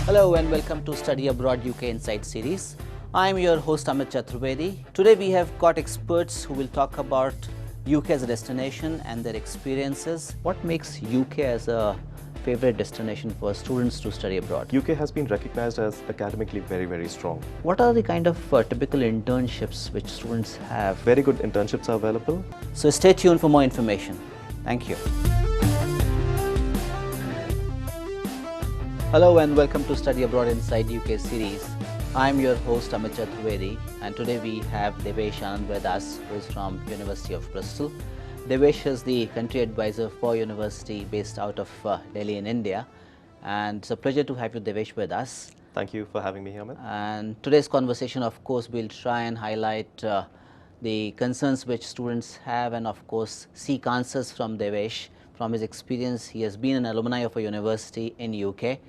Hello and welcome to Study Abroad UK Insight series. I am your host Amit Chaturvedi. Today we have got experts who will talk about UK as a destination and their experiences. What makes UK as a favorite destination for students to study abroad? UK has been recognized as academically very strong. What are the kind of typical internships which students have? Very good internships are available. So stay tuned for more information. Thank you. Hello and welcome to Study Abroad Inside UK series. I am your host Amit Chaturvedi, and today we have Devesh Anand with us, who is from University of Bristol. Devesh is the country advisor for university based out of Delhi in India, and it's a pleasure to have you, Devesh, with us. Thank you for having me here, Amit. And today's conversation, of course, we'll try and highlight the concerns which students have and of course seek answers from Devesh. From his experience, he has been an alumni of a university in UK,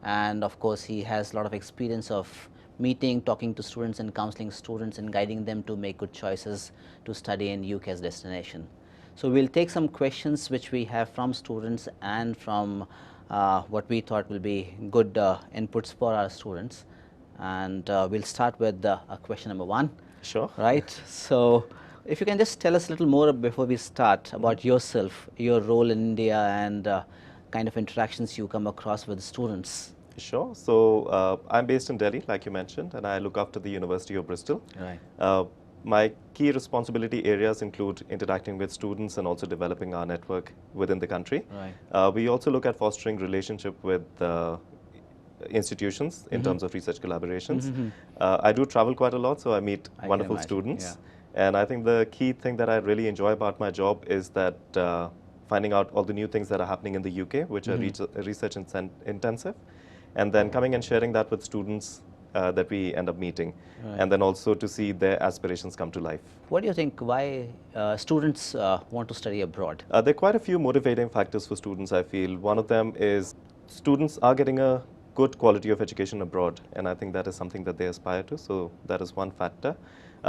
and of course he has a lot of experience of meeting, talking to students and counseling students and guiding them to make good choices to study in UK as destination. So we'll take some questions which we have from students and from what we thought will be good inputs for our students, and we'll start with question number one. Sure. Right. So if you can just tell us a little more before we start about yourself, your role in India, and kind of interactions you come across with students. Sure. So I'm based in Delhi, like you mentioned, and I look after the University of Bristol. Right. My key responsibility areas include interacting with students and also developing our network within the country. Right. We also look at fostering relationship with institutions in terms of research collaborations. I do travel quite a lot, so I meet wonderful students. Yeah. And I think the key thing that I really enjoy about my job is that finding out all the new things that are happening in the UK, which are research intensive, and then coming and sharing that with students that we end up meeting, and then also to see their aspirations come to life. What do you think, why students want to study abroad? There are quite a few motivating factors for students, I feel. One of them is students are getting a good quality of education abroad, and I think that is something that they aspire to, so that is one factor.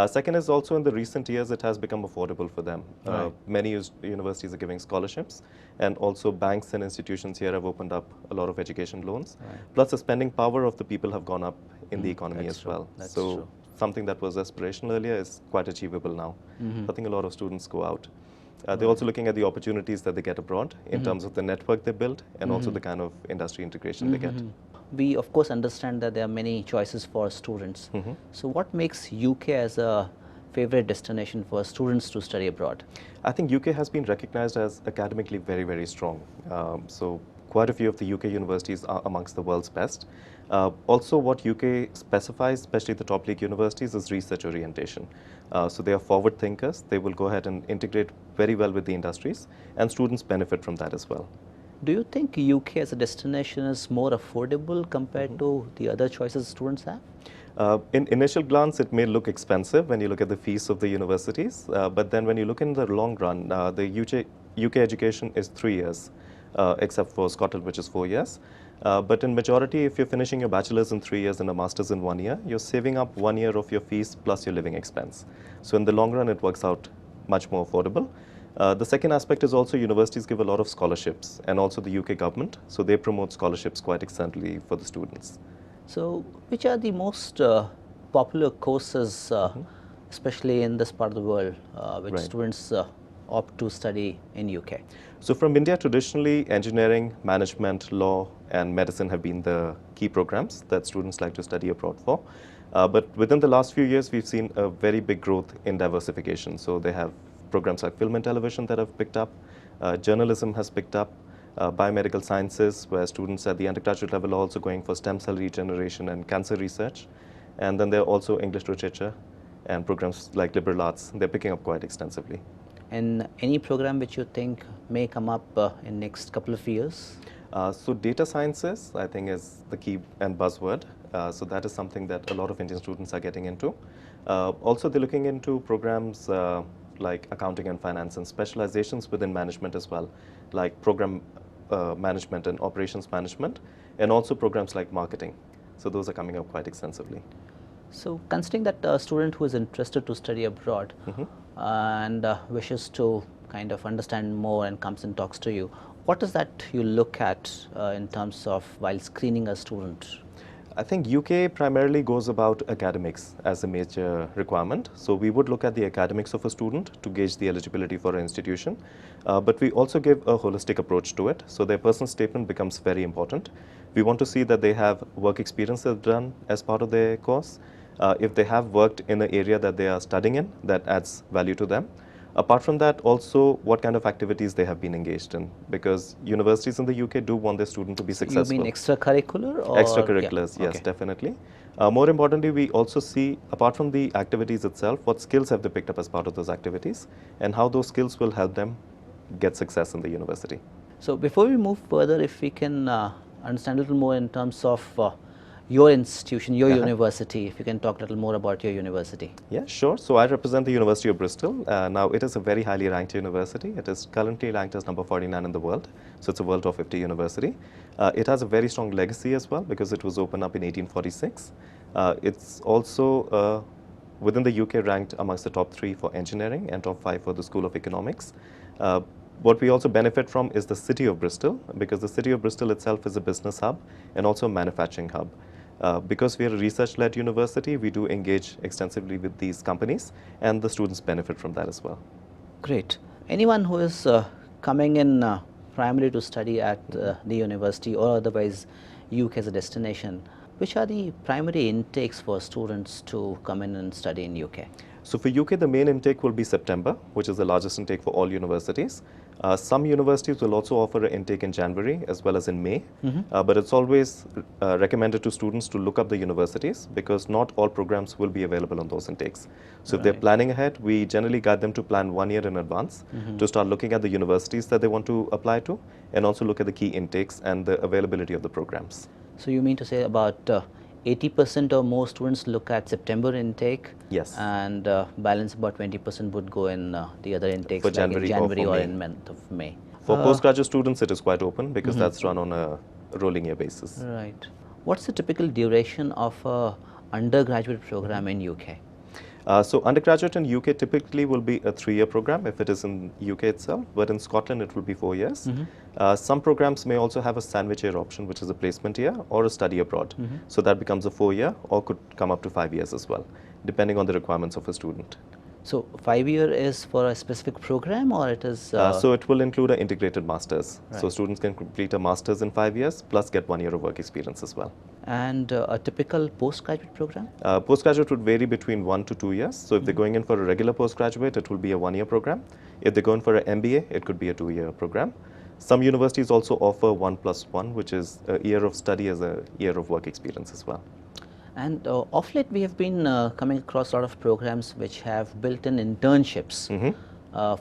Second is also in the recent years it has become affordable for them. Right. Many universities are giving scholarships, and also banks and institutions here have opened up a lot of education loans. Right. Plus the spending power of the people have gone up in the economy as well. That's so true. something that was aspirational earlier is quite achievable now. I think a lot of students go out. They're also looking at the opportunities that they get abroad in terms of the network they build and also the kind of industry integration they get. We of course understand that there are many choices for students. So what makes UK as a favorite destination for students to study abroad? I think UK has been recognized as academically very strong. So quite a few of the UK universities are amongst the world's best. Also what UK specifies, especially the top league universities, is research orientation. So they are forward thinkers. They will go ahead and integrate very well with the industries, and students benefit from that as well. Do you think UK as a destination is more affordable compared to the other choices students have? In initial glance, it may look expensive when you look at the fees of the universities, but then when you look in the long run, the UK education is 3 years, except for Scotland, which is 4 years. But in majority, if you're finishing your bachelor's in 3 years and a master's in 1 year, you're saving up 1 year of your fees plus your living expense. So in the long run, it works out much more affordable. The second aspect is also universities give a lot of scholarships, and also the UK government, so they promote scholarships quite extensively for the students. So which are the most popular courses, especially in this part of the world, which students opt to study in UK? So from India, traditionally, engineering, management, law, and medicine have been the key programs that students like to study abroad for. But within the last few years, we've seen a very big growth in diversification. So they have programs like film and television that have picked up, journalism has picked up, biomedical sciences, where students at the undergraduate level are also going for stem cell regeneration and cancer research. And then there are also English literature and programs like liberal arts. They're picking up quite extensively. And any program which you think may come up in next couple of years? So data sciences, I think, is the key and buzzword. So that is something that a lot of Indian students are getting into. Also, they're looking into programs like accounting and finance and specializations within management as well, like program management and operations management, and also programs like marketing. So those are coming up quite extensively. So considering that a student who is interested to study abroad and wishes to kind of understand more and comes and talks to you, What is that you look at in terms of while screening a student? I think UK primarily goes about academics as a major requirement. So we would look at the academics of a student to gauge the eligibility for an institution. But we also give a holistic approach to it. So their personal statement becomes very important. We want to see that they have work experience they've done as part of their course. If they have worked in the area that they are studying in, that adds value to them. Apart from that, also what kind of activities they have been engaged in, because universities in the UK do want their student to be successful. You mean extracurricular or? Extracurriculars, Yeah. yes, Okay. definitely. More importantly, we also see, apart from the activities itself, what skills have they picked up as part of those activities, and how those skills will help them get success in the university. So before we move further, if we can understand a little more in terms of your institution, your university, if you can talk a little more about your university. Yeah, sure. So I represent the University of Bristol. Now, it is a very highly ranked university. It is currently ranked as number 49 in the world. So it's a world top 50 university. It has a very strong legacy as well because it was opened up in 1846. It's also within the UK ranked amongst the top 3 for engineering and top 5 for the School of Economics. What we also benefit from is the city of Bristol, because the city of Bristol itself is a business hub and also a manufacturing hub. Because we are a research-led university, we do engage extensively with these companies, and the students benefit from that as well. Great. Anyone who is coming in primarily to study at the university or otherwise UK as a destination, which are the primary intakes for students to come in and study in UK? So for UK, the main intake will be September, which is the largest intake for all universities. Some universities will also offer an intake in January as well as in May, but it's always recommended to students to look up the universities because not all programs will be available on those intakes. So if they're planning ahead, we generally guide them to plan 1 year in advance to start looking at the universities that they want to apply to, and also look at the key intakes and the availability of the programs. So you mean to say about 80% or more students look at September intake? Yes. And balance about 20% would go in the other intakes For like January in January or for or May. in month of May. For postgraduate students, it is quite open because that's run on a rolling year basis. Right. What's the typical duration of a undergraduate program in UK? So undergraduate in UK typically will be a 3-year program if it is in UK itself, but in Scotland it will be 4 years. Some programs may also have a sandwich year option, which is a placement year or a study abroad. So that becomes a 4-year or could come up to 5 years as well, depending on the requirements of a student. So 5-year is for a specific program, or it is? So it will include an integrated master's. Right. So students can complete a master's in 5 years plus get 1 year of work experience as well. And a typical postgraduate program? Postgraduate would vary between 1 to 2 years. So if they're going in for a regular postgraduate, it will be a 1-year program. If they're going for an MBA, it could be a 2-year program. Some universities also offer 1+1, which is a year of study as a year of work experience as well. And of late, we have been coming across a lot of programs which have built-in internships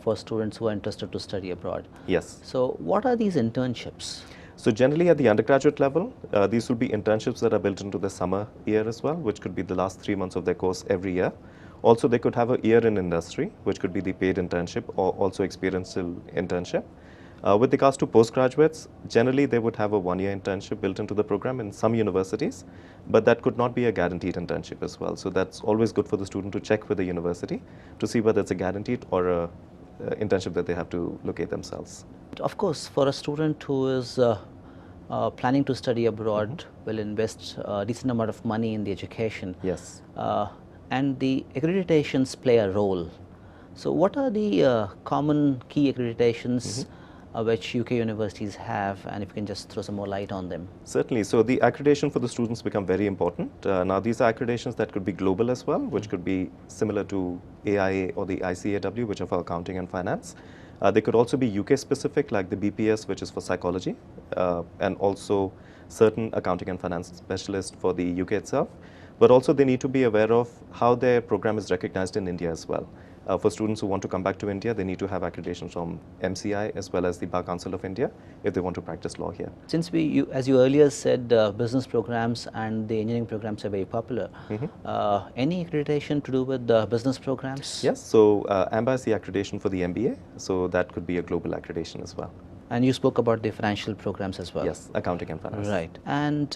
for students who are interested to study abroad. Yes. So what are these internships? So generally at the undergraduate level, these will be internships that are built into the summer year as well, which could be the last 3 months of their course every year. Also, they could have a year in industry, which could be the paid internship or also experiential internship. With regards to postgraduates, generally they would have a 1-year internship built into the program in some universities, but that could not be a guaranteed internship as well. So that's always good for the student to check with the university to see whether it's a guaranteed or a internship that they have to locate themselves. Of course, for a student who is planning to study abroad, will invest a decent amount of money in the education. Yes. And the accreditations play a role. So what are the common key accreditations which UK universities have, and if you can just throw some more light on them? Certainly. So the accreditation for the students become very important. Now these are accreditations that could be global as well, which could be similar to AIA or the ICAW, which are for accounting and finance. They could also be UK specific, like the BPS, which is for psychology, and also certain accounting and finance specialists for the UK itself. But also they need to be aware of how their program is recognized in India as well. For students who want to come back to India, they need to have accreditation from MCI as well as the Bar Council of India if they want to practice law here. Since as you earlier said, business programs and the engineering programs are very popular, any accreditation to do with the business programs? Yes, so AMBA is the accreditation for the MBA, so that could be a global accreditation as well. And you spoke about the financial programs as well. Yes, accounting and finance. Right. And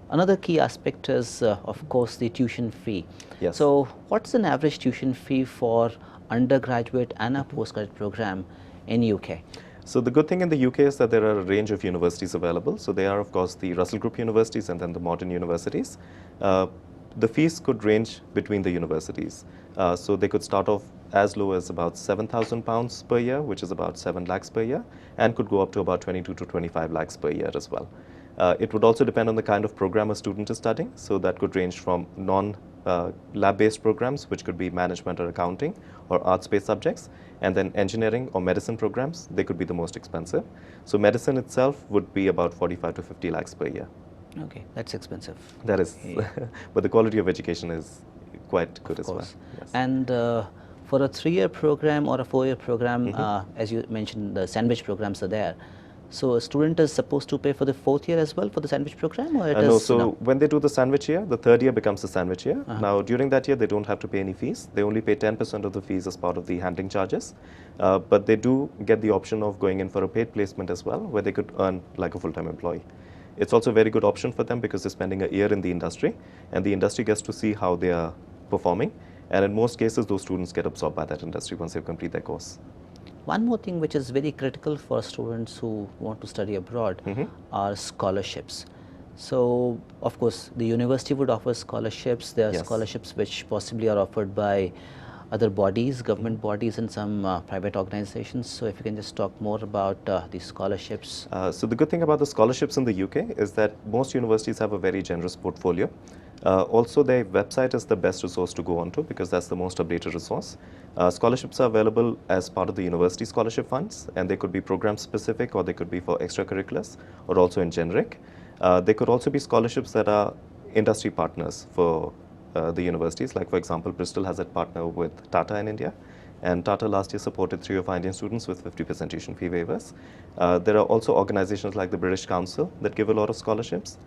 another key aspect is, of course, the tuition fee. Yes. So what's an average tuition fee for undergraduate and a postgraduate program in UK? So the good thing in the UK is that there are a range of universities available. So they are, of course, the Russell Group universities and then the modern universities. The fees could range between the universities. So they could start off as low as about £7,000 per year, which is about 7 lakhs per year, and could go up to about 22 to 25 lakhs per year as well. It would also depend on the kind of program a student is studying. So that could range from lab-based programs, which could be management or accounting or arts-based subjects, and then engineering or medicine programs, they could be the most expensive. So medicine itself would be about 45 to 50 lakhs per year. Okay, that's expensive. That is, but the quality of education is quite good as well. Yes. And for a 3-year program or a 4-year program, as you mentioned, the sandwich programs are there. So a student is supposed to pay for the 4th year as well for the sandwich program, or no, so when they do the sandwich year, the 3rd year becomes the sandwich year. Now, during that year, they don't have to pay any fees. They only pay 10% of the fees as part of the handling charges. But they do get the option of going in for a paid placement as well, where they could earn like a full-time employee. It's also a very good option for them because they're spending a year in the industry, and the industry gets to see how they are performing. And in most cases, those students get absorbed by that industry once they complete their course. One more thing which is very critical for students who want to study abroad are scholarships. So, of course, the university would offer scholarships. There are scholarships which possibly are offered by other bodies, government bodies, and some private organizations. So, if you can just talk more about these scholarships. So, the good thing about the scholarships in the UK is that most universities have a very generous portfolio. Also, their website is the best resource to go onto because that's the most updated resource. Scholarships are available as part of the university scholarship funds, and they could be program specific or they could be for extracurriculars or also in generic. They could also be scholarships that are industry partners for the universities. Like, for example, Bristol has a partner with Tata in India, and Tata last year supported 3 of our Indian students with 50% tuition fee waivers. There are also organizations like the British Council that give a lot of scholarships.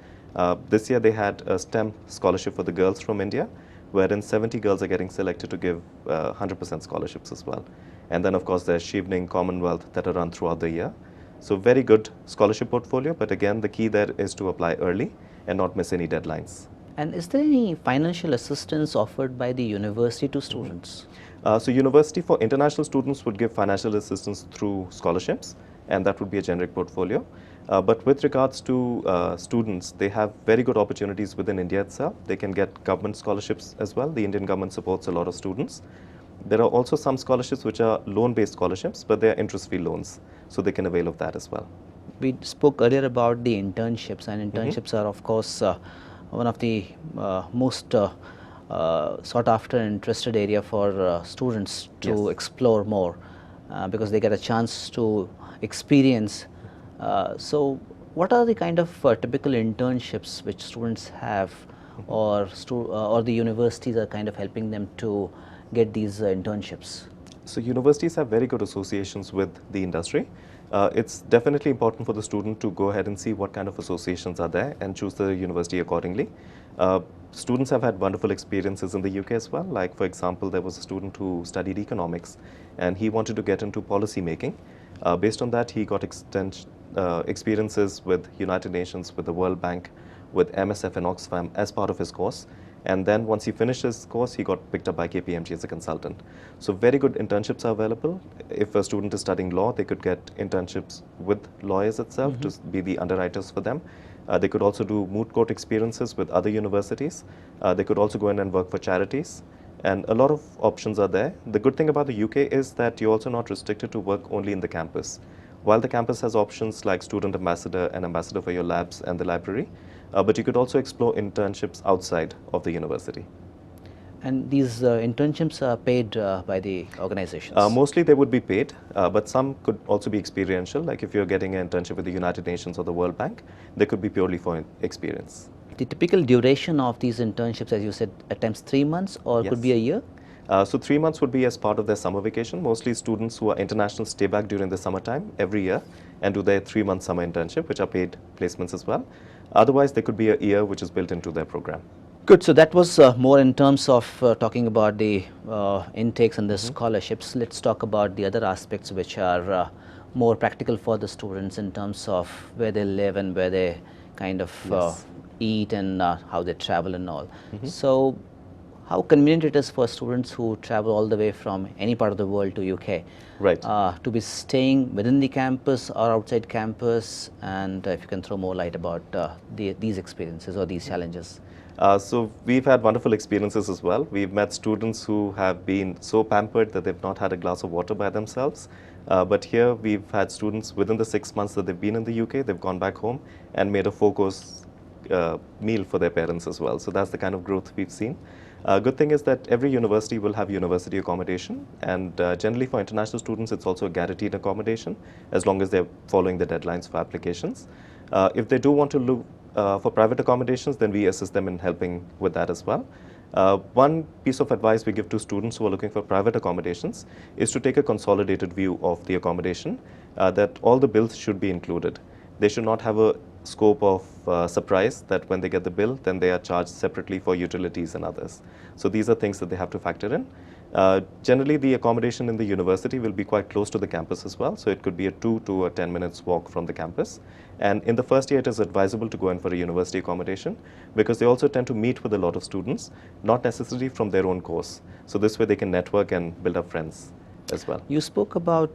This year they had a STEM scholarship for the girls from India, wherein 70 girls are getting selected to give 100% scholarships as well. And then, of course, there's Chevening, Commonwealth that are run throughout the year. So very good scholarship portfolio, but again, the key there is to apply early and not miss any deadlines. And is there any financial assistance offered by the university to students? So university for international students would give financial assistance through scholarships, and that would be a generic portfolio. But with regards to students, they have very good opportunities within India itself. They can get government scholarships as well. The Indian government supports a lot of students. There are also some scholarships which are loan-based scholarships, but they are interest-free loans, so they can avail of that as well. We spoke earlier about the internships, and internships are, of course, one of the most sought after and interested area for students to explore more because they get a chance to experience. So what are the kind of typical internships which students have, or the universities are kind of helping them to get these internships? So universities have very good associations with the industry. It's definitely important for the student to go ahead and see what kind of associations are there and choose the university accordingly. Students have had wonderful experiences in the UK as well. Like, for example, there was a student who studied economics and he wanted to get into policy making. Based on that, he got experiences with United Nations, with the World Bank, with MSF and Oxfam as part of his course. And then once he finished his course, he got picked up by KPMG as a consultant. So very good internships are available. If a student is studying law, they could get internships with lawyers itself to be the underwriters for them. They could also do moot court experiences with other universities. They could also go in and work for charities. And a lot of options are there. The good thing about the UK is that you're also not restricted to work only in the campus. While the campus has options like student ambassador and ambassador for your labs and the library, but you could also explore internships outside of the university. And these internships are paid by the organizations? Mostly they would be paid, but some could also be experiential. Like if you're getting an internship with the United Nations or the World Bank, they could be purely for experience. The typical duration of these internships, as you said, at times 3 months or could be a year? So 3 months would be as part of their summer vacation. Mostly students who are international stay back during the summertime every year and do their 3-month summer internship, which are paid placements as well. Otherwise, there could be a year which is built into their program. Good. So that was more in terms of talking about the intakes and the scholarships. Let's talk about the other aspects which are more practical for the students in terms of where they live and where they kind of eat and how they travel and all. So how convenient it is for students who travel all the way from any part of the world to UK, Right. to be staying within the campus or outside campus, and if you can throw more light about these experiences or these challenges. So we've had wonderful experiences as well. We've met students who have been so pampered that they've not had a glass of water by themselves. But here we've had students within the 6 months that they've been in the UK, they've gone back home and made a four-course meal for their parents as well. So that's the kind of growth we've seen. Good thing is that every university will have university accommodation, and generally for international students it's also a guaranteed accommodation as long as they're following the deadlines for applications. If they do want to look for private accommodations, then we assist them in helping with that as well. One piece of advice we give to students who are looking for private accommodations is to take a consolidated view of the accommodation, that all the bills should be included. They should not have a scope of surprise that when they get the bill, then they are charged separately for utilities and others. So these are things that they have to factor in. Generally, the accommodation in the university will be quite close to the campus as well. So it could be a 2 to 10 minutes walk from the campus. And in the first year, it is advisable to go in for a university accommodation because they also tend to meet with a lot of students, not necessarily from their own course. So this way they can network and build up friends as well. You spoke about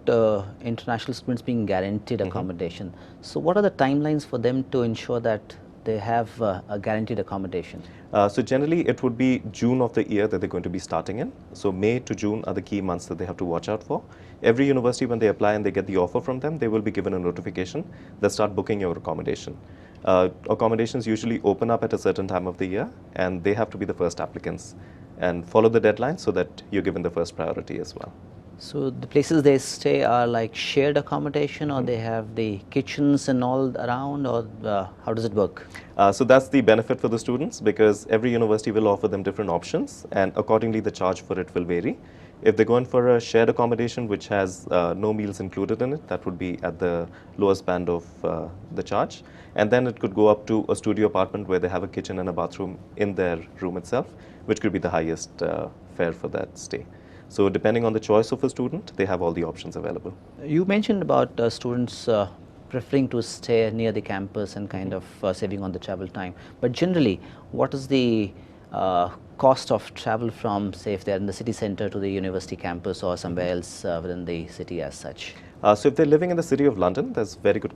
international students being guaranteed accommodation. So what are the timelines for them to ensure that they have a guaranteed accommodation? So generally it would be June of the year that they're going to be starting in. So May to June are the key months that they have to watch out for. Every university, when they apply and they get the offer from them, they will be given a notification that start booking your accommodation. Accommodations usually open up at a certain time of the year, and they have to be the first applicants and follow the deadline so that you're given the first priority as well. So the places they stay are like shared accommodation, or they have the kitchens and all around, or how does it work? So that's the benefit for the students, because every university will offer them different options, and accordingly the charge for it will vary. If they go in for a shared accommodation which has no meals included in it, that would be at the lowest band of the charge. And then it could go up to a studio apartment where they have a kitchen and a bathroom in their room itself, which could be the highest fare for that stay. So depending on the choice of a student, they have all the options available. You mentioned about students preferring to stay near the campus and kind of saving on the travel time. But generally, what is the cost of travel from, say, if they're in the city center to the university campus or somewhere else within the city as such? So if they're living in the city of London, there's very good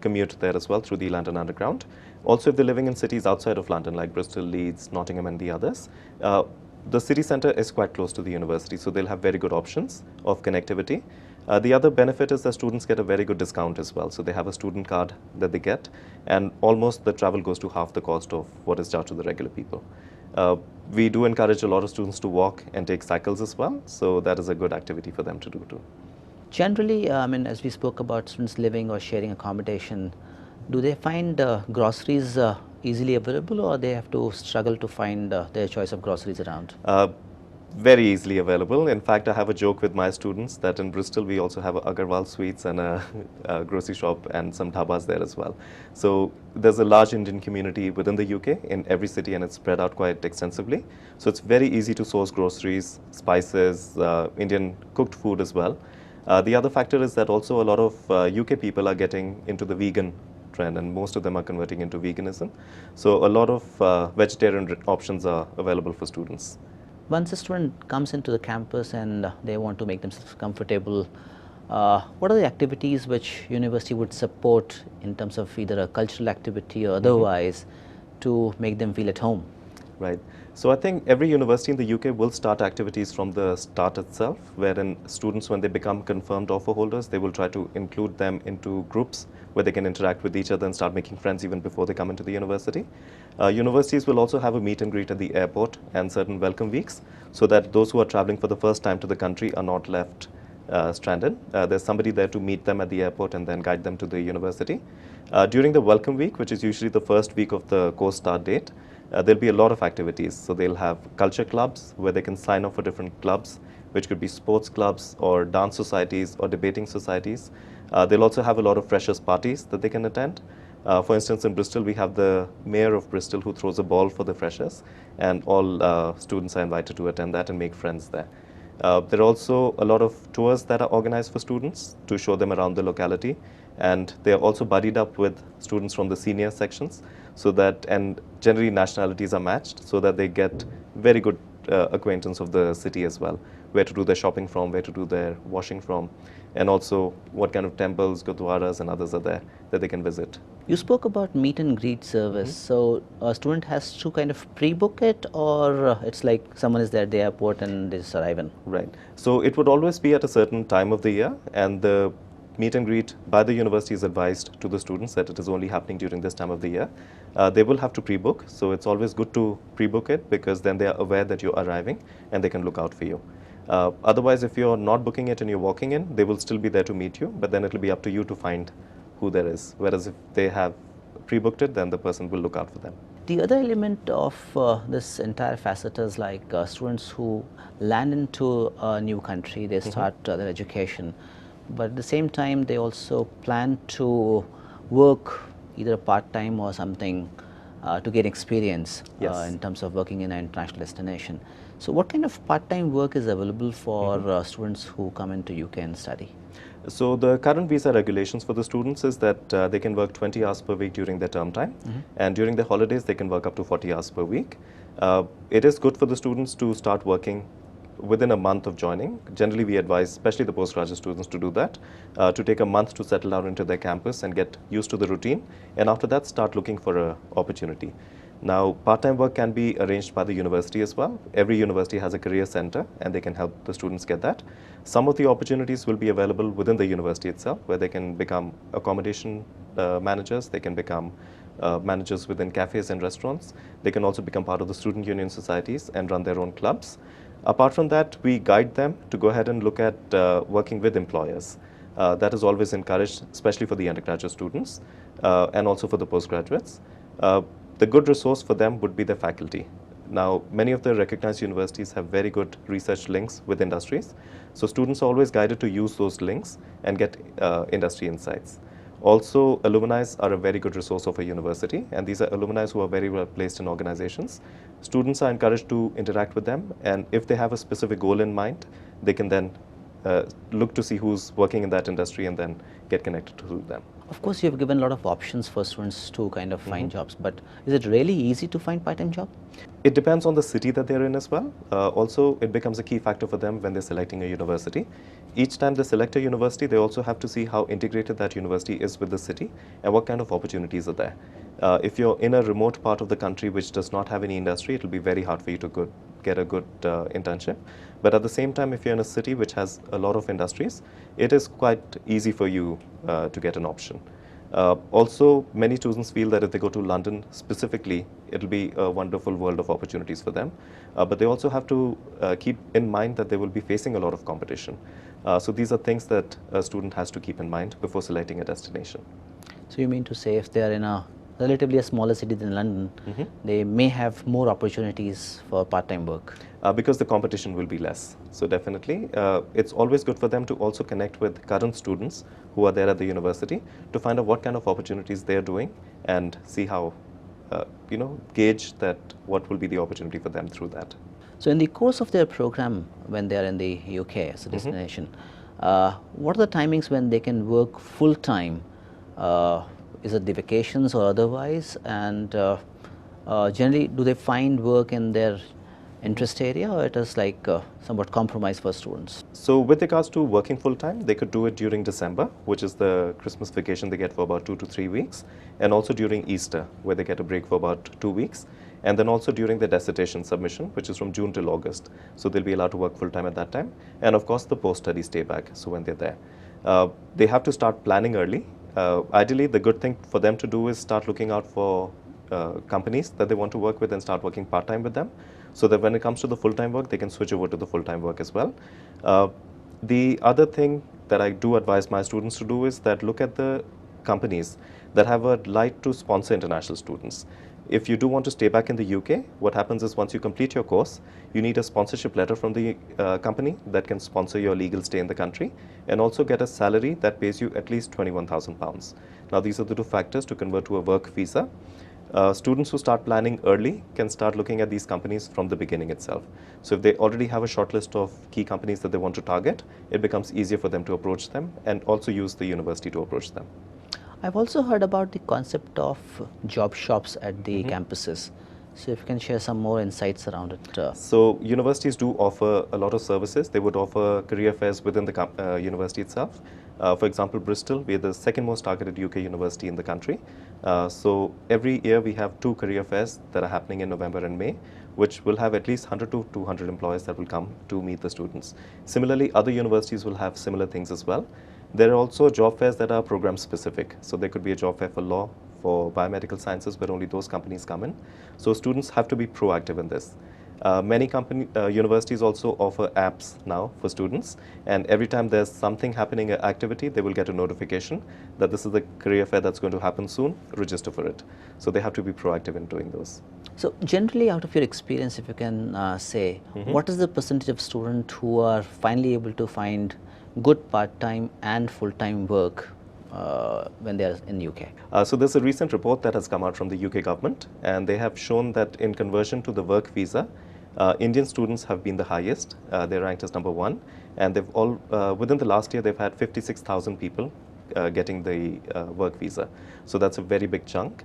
commute there as well through the London Underground. Also, if they're living in cities outside of London, like Bristol, Leeds, Nottingham and the others, the city center is quite close to the university, so they'll have very good options of connectivity. The other benefit is that students get a very good discount as well. So they have a student card that they get, and almost the travel goes to half the cost of what is charged to the regular people. We do encourage a lot of students to walk and take cycles as well, so that is a good activity for them to do too. Generally, I mean, as we spoke about students living or sharing accommodation, do they find groceries easily available, or they have to struggle to find their choice of groceries around? Very easily available. In fact, I have a joke with my students that in Bristol we also have a Agarwal Sweets and a grocery shop and some dhabas there as well. So there's a large Indian community within the UK in every city, and it's spread out quite extensively. So it's very easy to source groceries, spices, Indian cooked food as well. The other factor is that also a lot of UK people are getting into the vegan trend, and most of them are converting into veganism. So a lot of vegetarian options are available for students. Once a student comes into the campus and they want to make themselves comfortable, what are the activities which university would support in terms of either a cultural activity or otherwise to make them feel at home? Right. So I think every university in the UK will start activities from the start itself, wherein students, when they become confirmed offer holders, they will try to include them into groups where they can interact with each other and start making friends even before they come into the university. Universities will also have a meet and greet at the airport and certain welcome weeks, so that those who are traveling for the first time to the country are not left stranded. There's somebody there to meet them at the airport and then guide them to the university. During the welcome week, which is usually the first week of the course start date, there'll be a lot of activities. So they'll have culture clubs where they can sign up for different clubs, which could be sports clubs or dance societies or debating societies. They'll also have a lot of freshers parties that they can attend. For instance, in Bristol, we have the mayor of Bristol who throws a ball for the freshers, and all students are invited to attend that and make friends there. There are also a lot of tours that are organized for students to show them around the locality. And they are also buddied up with students from the senior sections, so that, and generally nationalities are matched, so that they get very good acquaintance of the city as well, where to do their shopping from, where to do their washing from, and also what kind of temples, gurdwaras and others are there that they can visit. You spoke about meet and greet service. So a student has to kind of pre-book it, or it's like someone is there at the airport and they just arrive in? Right. So it would always be at a certain time of the year, and the meet and greet by the university is advised to the students that it is only happening during this time of the year. They will have to pre-book, so it's always good to pre-book it, because then they are aware that you're arriving and they can look out for you. Otherwise, if you're not booking it and you're walking in, they will still be there to meet you, but then it will be up to you to find who there is. Whereas if they have pre-booked it, then the person will look out for them. The other element of this entire facet is like students who land into a new country, they start their education, but at the same time they also plan to work either part-time or something to gain experience Yes. in terms of working in an international destination. So what kind of part-time work is available for students who come into UK and study? So the current visa regulations for the students is that they can work 20 hours per week during their term time, and during the holidays they can work up to 40 hours per week. It is good for the students to start working within a month of joining. Generally we advise, especially the postgraduate students, to do that, to take a month to settle down into their campus and get used to the routine, and after that start looking for an opportunity. Now, part-time work can be arranged by the university as well. Every university has a career center and they can help the students get that. Some of the opportunities will be available within the university itself, where they can become accommodation managers, they can become managers within cafes and restaurants. They can also become part of the student union societies and run their own clubs. Apart from that, we guide them to go ahead and look at working with employers. That is always encouraged, especially for the undergraduate students and also for the postgraduates. The good resource for them would be the faculty. Now, many of the recognized universities have very good research links with industries. So students are always guided to use those links and get industry insights. Also, alumni are a very good resource of a university, and these are alumni who are very well placed in organizations. Students are encouraged to interact with them, and if they have a specific goal in mind, they can then look to see who's working in that industry and then get connected to them. Of course, you have given a lot of options for students to kind of find jobs, but is it really easy to find part-time job? It depends on the city that they're in as well. Also, it becomes a key factor for them when they're selecting a university. Each time they select a university, they also have to see how integrated that university is with the city and what kind of opportunities are there. If you're in a remote part of the country which does not have any industry, it will be very hard for you to get a good internship. But at the same time, if you're in a city which has a lot of industries, it is quite easy for you to get an option. Also, many students feel that if they go to London specifically, it'll be a wonderful world of opportunities for them. But they also have to keep in mind that they will be facing a lot of competition. So these are things that a student has to keep in mind before selecting a destination. So you mean to say if they are in a relatively a smaller city than London, they may have more opportunities for part-time work? Because the competition will be less. So definitely, it's always good for them to also connect with current students who are there at the university to find out what kind of opportunities they're doing and see how, gauge that what will be the opportunity for them through that. So in the course of their program, when they are in the UK as a destination, what are the timings when they can work full-time? Is it the vacations or otherwise? And generally, do they find work in their interest area, or it is like somewhat compromise for students? So with regards to working full-time, they could do it during December, which is the Christmas vacation they get for about 2 to 3 weeks, and also during Easter, where they get a break for about 2 weeks, and then also during the dissertation submission, which is from June till August. So they'll be allowed to work full-time at that time, and of course the post-study stay back, so when they're there. They have to start planning early. Ideally, the good thing for them to do is start looking out for companies that they want to work with and start working part-time with them, so that when it comes to the full-time work, they can switch over to the full-time work as well. The other thing that I do advise my students to do is that look at the companies that have a right to sponsor international students. If you do want to stay back in the UK, what happens is once you complete your course, you need a sponsorship letter from the company that can sponsor your legal stay in the country, and also get a salary that pays you at least £21,000. Now, these are the two factors to convert to a work visa. Students who start planning early can start looking at these companies from the beginning itself. So if they already have a short list of key companies that they want to target, it becomes easier for them to approach them and also use the university to approach them. I've also heard about the concept of job shops at the campuses. So if you can share some more insights around it. So universities do offer a lot of services. They would offer career fairs within the university itself. For example, Bristol, we're the second most targeted UK university in the country. So every year we have 2 career fairs that are happening in November and May, which will have at least 100 to 200 employees that will come to meet the students. Similarly, other universities will have similar things as well. There are also job fairs that are program specific. So there could be a job fair for law, for biomedical sciences, where only those companies come in. So students have to be proactive in this. Many universities also offer apps now for students, and every time there's something happening, an activity, they will get a notification that this is the career fair that's going to happen soon, register for it. So they have to be proactive in doing those. So generally, out of your experience, if you can say, what is the percentage of students who are finally able to find good part-time and full-time work when they are in UK? So there's a recent report that has come out from the UK government, and they have shown that in conversion to the work visa, Indian students have been the highest. They're ranked as number 1, and they've all within the last year they've had 56,000 people getting the work visa. So that's a very big chunk.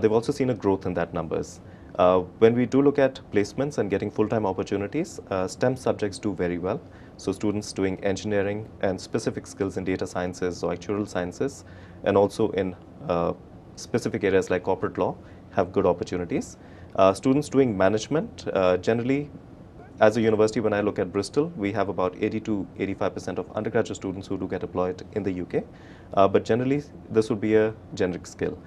They've also seen a growth in that numbers. When we do look at placements and getting full-time opportunities, STEM subjects do very well. So students doing engineering and specific skills in data sciences or actuarial sciences, and also in specific areas like corporate law, have good opportunities. Students doing management, generally, as a university, when I look at Bristol, we have about 80 to 85% of undergraduate students who do get employed in the UK. But generally, this would be a generic skill.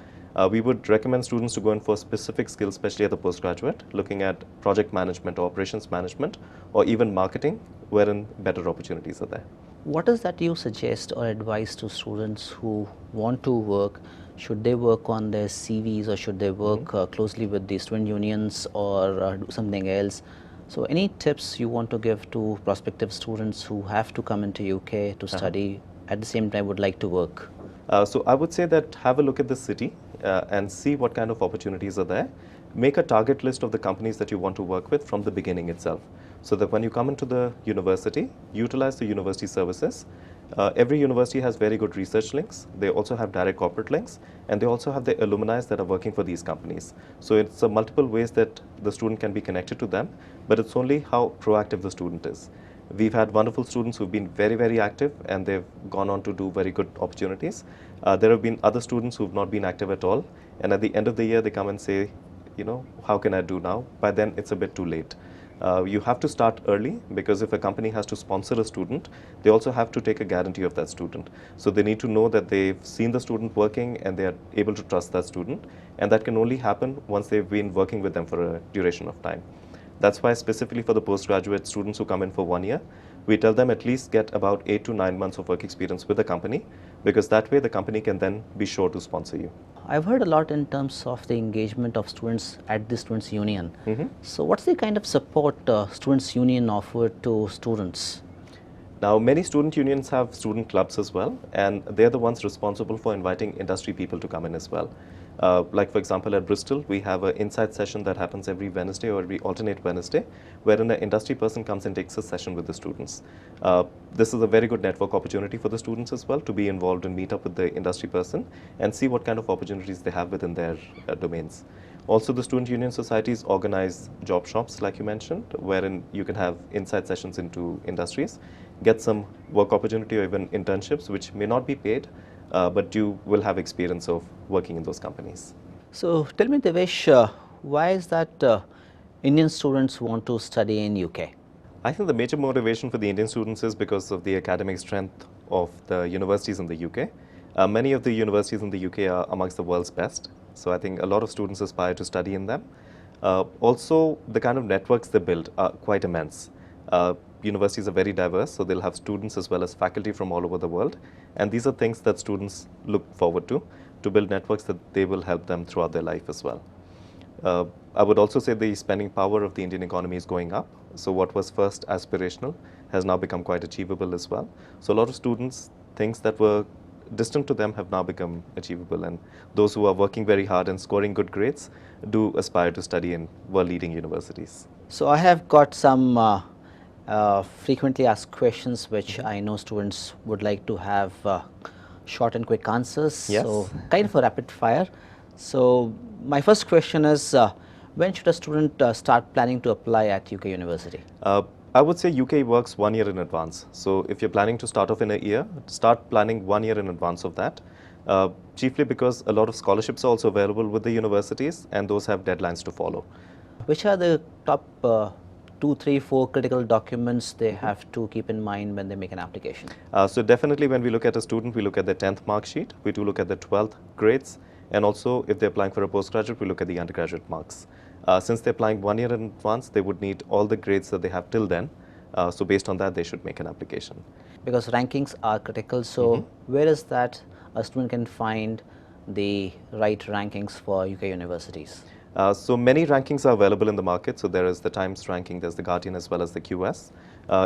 We would recommend students to go in for specific skills, especially at the postgraduate, looking at project management or operations management, or even marketing, wherein better opportunities are there. What is that you suggest or advise to students who want to work? Should they work on their CVs, or should they work closely with the student unions, or do something else? So any tips you want to give to prospective students who have to come into UK to study, at the same time would like to work? So I would say that have a look at the city and see what kind of opportunities are there. Make a target list of the companies that you want to work with from the beginning itself, so that when you come into the university, utilize the university services. Every university has very good research links. They also have direct corporate links, and they also have the alumni that are working for these companies. So it's multiple ways that the student can be connected to them, but it's only how proactive the student is. We've had wonderful students who've been very, very active, and they've gone on to do very good opportunities. There have been other students who've not been active at all, and at the end of the year, they come and say, you know, how can I do now? By then, it's a bit too late. You have to start early, because if a company has to sponsor a student, they also have to take a guarantee of that student. So they need to know that they've seen the student working and they are able to trust that student, and that can only happen once they've been working with them for a duration of time. That's why specifically for the postgraduate students who come in for 1 year, we tell them at least get about 8 to 9 months of work experience with the company, because that way the company can then be sure to sponsor you. I've heard a lot in terms of the engagement of students at the Students' Union. So what's the kind of support Students' Union offered to students? Now, many student unions have student clubs as well, and they're the ones responsible for inviting industry people to come in as well. Like for example, at Bristol, we have an insight session that happens every Wednesday or every alternate Wednesday, wherein an industry person comes and takes a session with the students. This is a very good network opportunity for the students as well, to be involved and meet up with the industry person and see what kind of opportunities they have within their domains. Also, the student union societies organize job shops, like you mentioned, wherein you can have insight sessions into industries, get some work opportunity or even internships, which may not be paid, but you will have experience of working in those companies. So tell me, Devesh, why is that Indian students want to study in UK? I think the major motivation for the Indian students is because of the academic strength of the universities in the UK. Many of the universities in the UK are amongst the world's best, so I think a lot of students aspire to study in them. Also, the kind of networks they build are quite immense. Universities are very diverse, so they'll have students as well as faculty from all over the world, and these are things that students look forward to build networks that they will help them throughout their life as well. I would also say the spending power of the Indian economy is going up, so what was first aspirational has now become quite achievable as well. So a lot of students, things that were distant to them have now become achievable, and those who are working very hard and scoring good grades do aspire to study in world-leading universities. So I have got some frequently asked questions which I know students would like to have short and quick answers. Yes. So kind of a rapid fire. So my first question is, when should a student start planning to apply at UK University? I would say UK works 1 year in advance. So if you're planning to start off in a year, start planning 1 year in advance of that. Chiefly because a lot of scholarships are also available with the universities, and those have deadlines to follow. Which are the top 2, 3, 4 critical documents they have to keep in mind when they make an application? So definitely when we look at a student, we look at the 10th mark sheet, we do look at the 12th grades, and also if they're applying for a postgraduate, we look at the undergraduate marks. Since they're applying 1 year in advance, they would need all the grades that they have till then. So based on that, they should make an application. Because rankings are critical, so where is that a student can find the right rankings for UK universities? So many rankings are available in the market. So there is the Times ranking, there's the Guardian as well as the QS.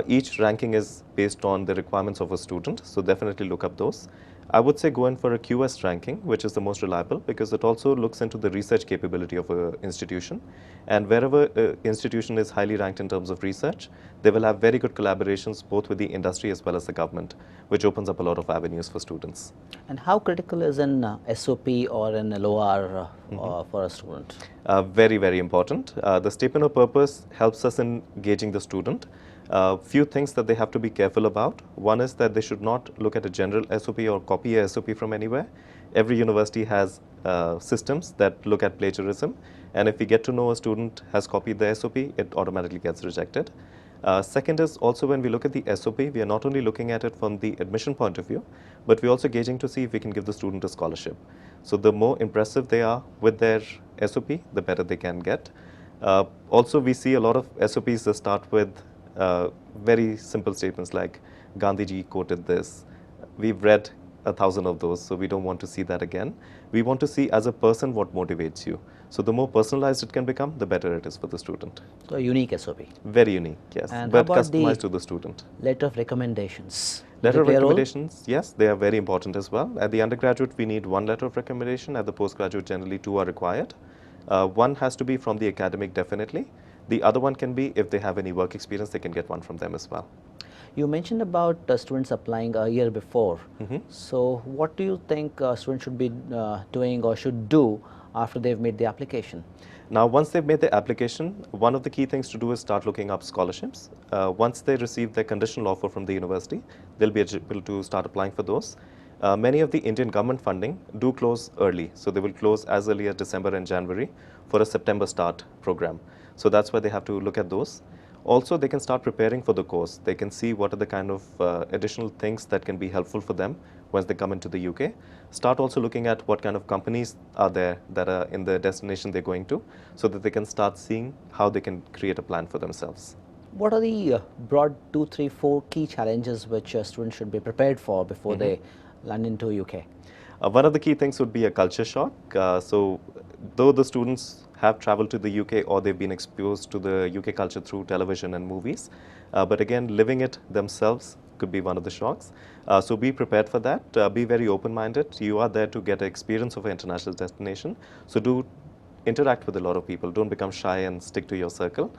Each ranking is based on the requirements of a student, so definitely look up those. I would say go in for a QS ranking, which is the most reliable because it also looks into the research capability of an institution. And wherever an institution is highly ranked in terms of research, they will have very good collaborations both with the industry as well as the government, which opens up a lot of avenues for students. And how critical is an SOP or an LOR for a student? Very, very important. The statement of purpose helps us in gauging the student. Few things that they have to be careful about. One is that they should not look at a general SOP or copy a SOP from anywhere. Every university has systems that look at plagiarism, and if we get to know a student has copied the SOP, it automatically gets rejected. Second is also when we look at the SOP, we are not only looking at it from the admission point of view, but we're also gauging to see if we can give the student a scholarship. So the more impressive they are with their SOP, the better they can get. Also, we see a lot of SOPs that start with very simple statements like Gandhiji quoted this. We've read 1,000 of those, so we don't want to see that again. We want to see as a person what motivates you. So the more personalized it can become, the better it is for the student. So a unique SOP. Very unique, yes, And but how about customized the to the student. letter of recommendations? Letter of They play a role? recommendations, yes, they are very important as well. At the undergraduate, we need 1 letter of recommendation. At the postgraduate, generally 2 are required. One has to be from the academic, definitely. The other one can be, if they have any work experience, they can get one from them as well. You mentioned about students applying a year before. So what do you think students should be doing or should do after they've made the application? Now, once they've made the application, one of the key things to do is start looking up scholarships. Once they receive their conditional offer from the university, they'll be able to start applying for those. Many of the Indian government funding do close early. So they will close as early as December and January for a September start program. So that's why they have to look at those. Also, they can start preparing for the course. They can see what are the kind of additional things that can be helpful for them once they come into the UK. Start also looking at what kind of companies are there that are in the destination they're going to, so that they can start seeing how they can create a plan for themselves. What are the broad 2, 3, 4 key challenges which students should be prepared for before they land into UK? One of the key things would be a culture shock. So though the students have traveled to the UK or they've been exposed to the UK culture through television and movies, but again, living it themselves could be one of the shocks. So be prepared for that. Be very open-minded. You are there to get an experience of an international destination. So do interact with a lot of people. Don't become shy and stick to your circle.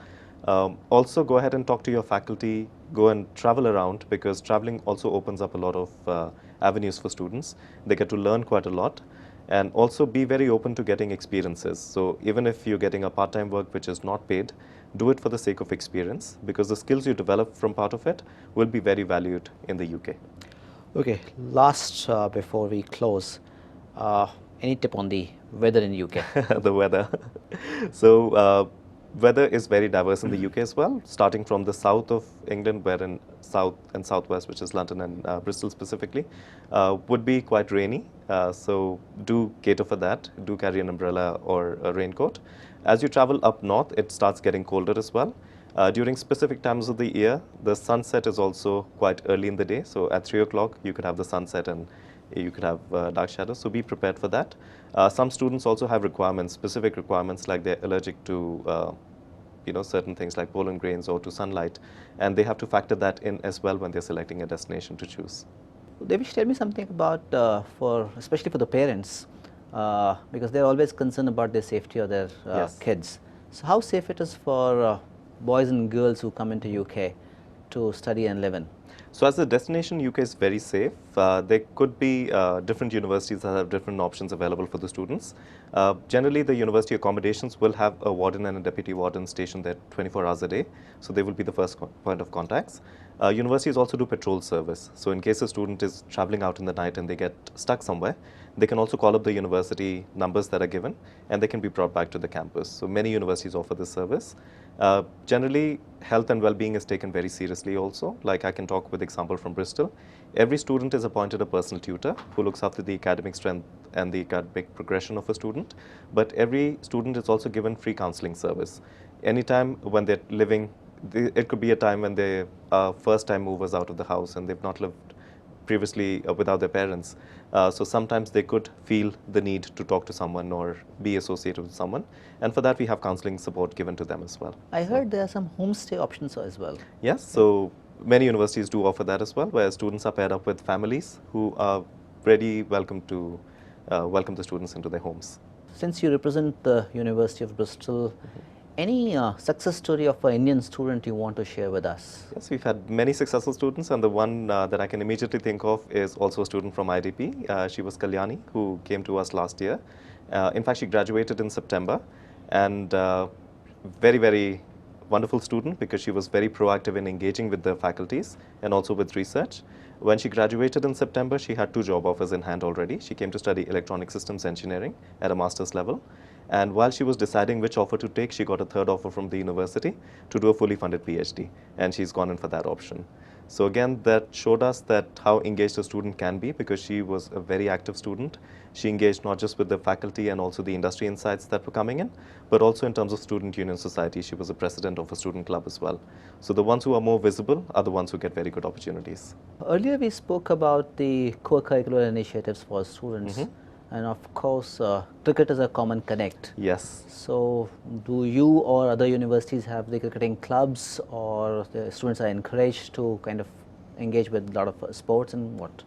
Also, go ahead and talk to your faculty. Go and travel around, because traveling also opens up a lot of avenues for students. They get to learn quite a lot. And also be very open to getting experiences. So even if you're getting a part-time work which is not paid, do it for the sake of experience, because the skills you develop from part of it will be very valued in the UK. Okay, last before we close, any tip on the weather in UK? The weather. So weather is very diverse in the UK as well, starting from the south of England, where in south and southwest, which is London and Bristol specifically, would be quite rainy. So do cater for that. Do carry an umbrella or a raincoat. As you travel up north, it starts getting colder as well. During specific times of the year, the sunset is also quite early in the day. So at 3 o'clock, you could have the sunset and you could have dark shadows. So be prepared for that. Some students also have requirements, specific requirements, like they're allergic to certain things like pollen grains or to sunlight, and they have to factor that in as well when they're selecting a destination to choose. Devish, tell me something about, especially for the parents, because they're always concerned about the safety of their Yes. kids. So how safe it is for boys and girls who come into UK to study and live in? So as a destination, UK is very safe. There could be different universities that have different options available for the students. Generally, the university accommodations will have a warden and a deputy warden stationed there 24 hours a day. So they will be the first point of contacts. Universities also do patrol service. So in case a student is traveling out in the night and they get stuck somewhere, they can also call up the university numbers that are given and they can be brought back to the campus. So many universities offer this service. Generally, health and well-being is taken very seriously also. Like I can talk with example from Bristol. Every student is appointed a personal tutor who looks after the academic strength and the academic progression of a student. But every student is also given free counseling service. Anytime when they're living, it could be a time when they are first-time movers out of the house and they've not lived previously without their parents. So sometimes they could feel the need to talk to someone or be associated with someone. And for that, we have counseling support given to them as well. I heard there are some homestay options as well. Yes, so many universities do offer that as well, where students are paired up with families who are ready welcome to welcome the students into their homes. Since you represent the University of Bristol, any success story of an Indian student you want to share with us? Yes, we've had many successful students, and the one that I can immediately think of is also a student from IDP. She was Kalyani, who came to us last year. In fact, she graduated in September, and very, very wonderful student because she was very proactive in engaging with the faculties and also with research. When she graduated in September, she had 2 job offers in hand already. She came to study electronic systems engineering at a master's level. And while she was deciding which offer to take, she got a 3rd offer from the university to do a fully funded PhD. And she's gone in for that option. So again, that showed us that how engaged a student can be because she was a very active student. She engaged not just with the faculty and also the industry insights that were coming in, but also in terms of student union society. She was a president of a student club as well. So the ones who are more visible are the ones who get very good opportunities. Earlier we spoke about the co-curricular initiatives for students. And of course, cricket is a common connect. Yes. So, do you or other universities have the cricketing clubs, or the students are encouraged to kind of engage with a lot of sports and what?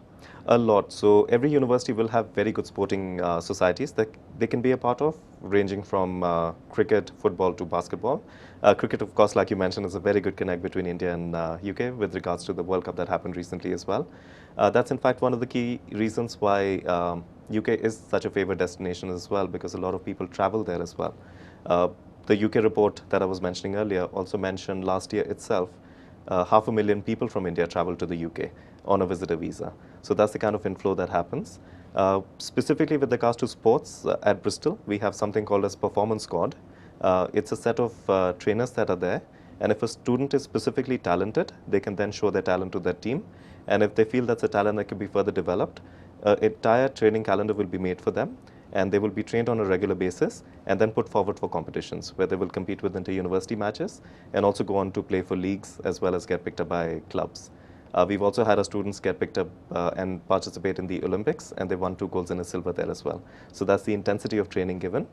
A lot. So every university will have very good sporting societies that they can be a part of, ranging from cricket, football to basketball. Cricket, of course, like you mentioned, is a very good connect between India and UK with regards to the World Cup that happened recently as well. That's in fact one of the key reasons why UK is such a favored destination as well, because a lot of people travel there as well. The UK report that I was mentioning earlier also mentioned last year itself 500,000 people from India traveled to the UK on a visitor visa. So that's the kind of inflow that happens. Specifically with regards to sports, at Bristol, we have something called as Performance Squad. It's a set of trainers that are there. And if a student is specifically talented, they can then show their talent to their team. And if they feel that's a talent that can be further developed, an entire training calendar will be made for them. And they will be trained on a regular basis and then put forward for competitions where they will compete with inter-university matches and also go on to play for leagues as well as get picked up by clubs. We've also had our students get picked up and participate in the Olympics, and they won 2 golds and a silver there as well. So that's the intensity of training given.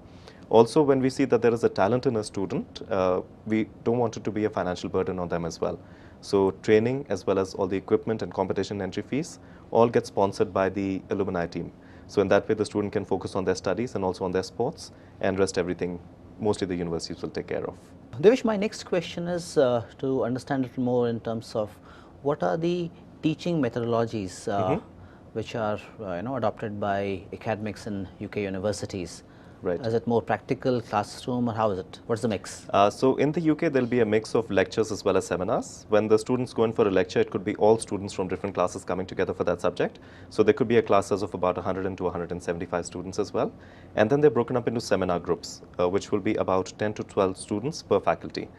Also, when we see that there is a talent in a student, we don't want it to be a financial burden on them as well. So training as well as all the equipment and competition entry fees all get sponsored by the alumni team. So in that way, the student can focus on their studies and also on their sports, and rest everything, mostly the universities will take care of. Devish, my next question is to understand a little more in terms of what are the teaching methodologies which are adopted by academics in UK universities. Right. Is it more practical, classroom, or how is it? What's the mix? So in the UK, there'll be a mix of lectures as well as seminars. When the students go in for a lecture, it could be all students from different classes coming together for that subject. So there could be a classes of about 100 to 175 students as well. And then they're broken up into seminar groups, which will be about 10 to 12 students per faculty.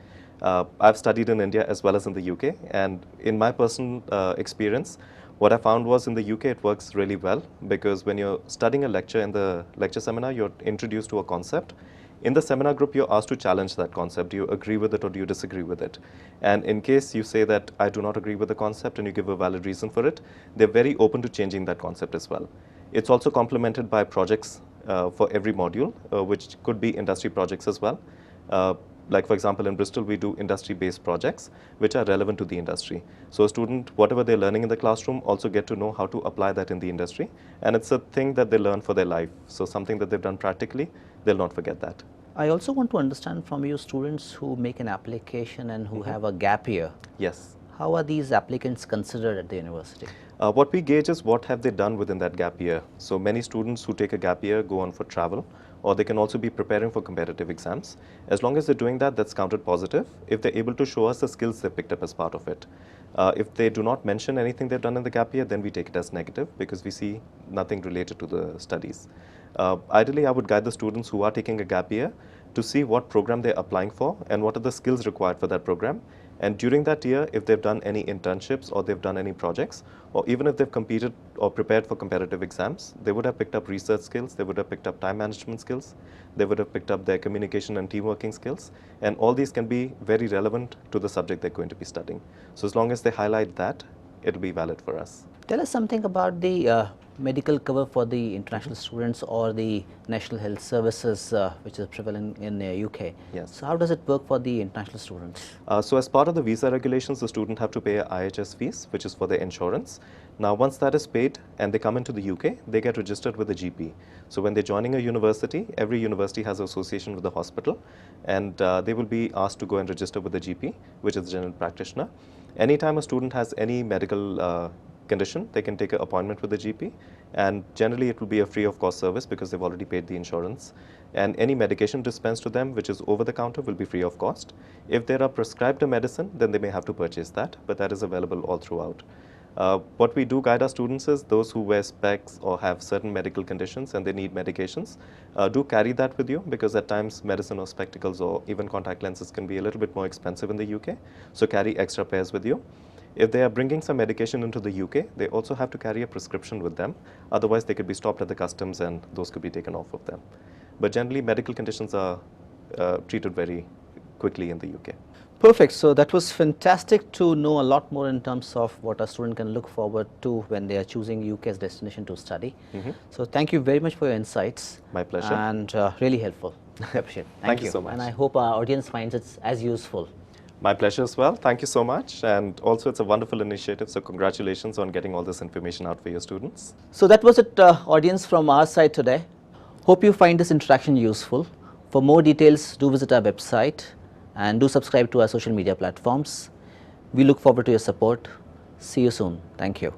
I've studied in India as well as in the UK, and in my personal experience, what I found was in the UK it works really well, because when you're studying a lecture in the lecture seminar, you're introduced to a concept. In the seminar group, you're asked to challenge that concept. Do you agree with it or do you disagree with it? And in case you say that I do not agree with the concept and you give a valid reason for it, they're very open to changing that concept as well. It's also complemented by projects for every module, which could be industry projects as well. Like for example, in Bristol, we do industry-based projects which are relevant to the industry. So a student, whatever they're learning in the classroom, also get to know how to apply that in the industry. And it's a thing that they learn for their life. So something that they've done practically, they'll not forget that. I also want to understand from you students who make an application and who have a gap year. Yes. How are these applicants considered at the university? What we gauge is what have they done within that gap year. So many students who take a gap year go on for travel, or they can also be preparing for competitive exams. As long as they're doing that, that's counted positive if they're able to show us the skills they picked up as part of it. If they do not mention anything they've done in the gap year, then we take it as negative because we see nothing related to the studies. Ideally, I would guide the students who are taking a gap year to see what program they're applying for and what are the skills required for that program. And during that year, if they've done any internships or they've done any projects, or even if they've competed or prepared for competitive exams, they would have picked up research skills, they would have picked up time management skills, they would have picked up their communication and team working skills, and all these can be very relevant to the subject they're going to be studying. So as long as they highlight that, it'll be valid for us. Tell us something about the medical cover for the international students or the National Health Services which is prevalent in the UK. Yes. So how does it work for the international students? So as part of the visa regulations, the student have to pay a IHS fees, which is for their insurance. Now, once that is paid and they come into the UK, they get registered with a GP. So when they're joining a university, every university has an association with the hospital, and they will be asked to go and register with the GP, which is the general practitioner. Anytime a student has any medical condition, they can take an appointment with the GP, and generally it will be a free of cost service because they've already paid the insurance. And any medication dispensed to them which is over the counter will be free of cost. If there are prescribed a medicine, then they may have to purchase that, but that is available all throughout. What we do guide our students is those who wear specs or have certain medical conditions and they need medications, do carry that with you, because at times medicine or spectacles or even contact lenses can be a little bit more expensive in the UK. So carry extra pairs with you. If they are bringing some medication into the UK, they also have to carry a prescription with them. Otherwise, they could be stopped at the customs and those could be taken off of them. But generally, medical conditions are treated very quickly in the UK. Perfect. So that was fantastic to know a lot more in terms of what a student can look forward to when they are choosing UK as destination to study. So thank you very much for your insights. My pleasure. And really helpful. I appreciate it. Thank you so much. And I hope our audience finds it as useful. My pleasure as well. Thank you so much. And also, it's a wonderful initiative. So congratulations on getting all this information out for your students. So that was it, audience, from our side today. Hope you find this interaction useful. For more details, do visit our website and do subscribe to our social media platforms. We look forward to your support. See you soon. Thank you.